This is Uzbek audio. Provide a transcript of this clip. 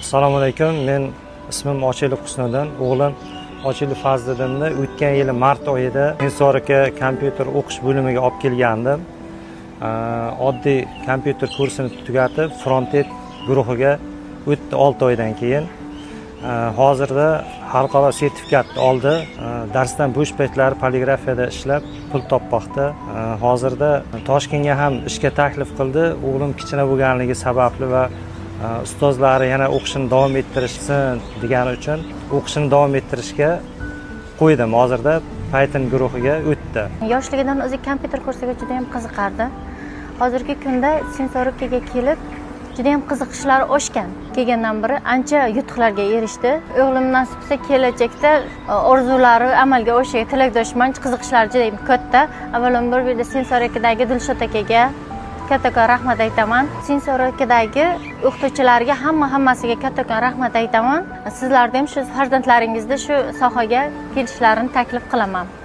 Assalomu alaykum. Men ismim Ochilov Husniddin. O'g'lim Ochilov Fazliddinni o'tgan yil mart oyida sensorika kompyuter o'qish bo'limiga olib kelgandim. Oddiy kompyuter kursini tugatib, front-end guruhiga o'tdi 6 oydan keyin. Hozirda xalqaro sertifikatni oldi. Darsdan bo'sh paytlari poligrafiyada ishlab pul topmoqda. Hozirda Toshkentga ham ishga taklif qildi. O'g'lim kichkina bo'lganligi sababli va ustozlari yana o'qishini davom ettirishsin degani uchun o'qishini davom ettirishga qo'ydim. Hozirda Python guruhiga o'tdi. Yoshligidan o'zi kompyuter kursiga juda ham qiziqardi. Hozirgi kunda sensorikaga kelib juda ham qiziqishlari oshgan. Kelgandan beri ancha yutuqlarga erishdi. O'g'lim nasib etsa kelajakda orzulari amalga oshishi, tilakdoshman, qiziqishlari juda ham katta. Avvalambor bu yerda sensorikadagi Dilshod akaga kattakon rahmat aytaman. Sensorikadagi o'qituvchilarga hammasiga kattakon rahmat aytaman. Sizlarga ham shu farzandlaringizda shu sohaga kelishlarini taklif qilaman.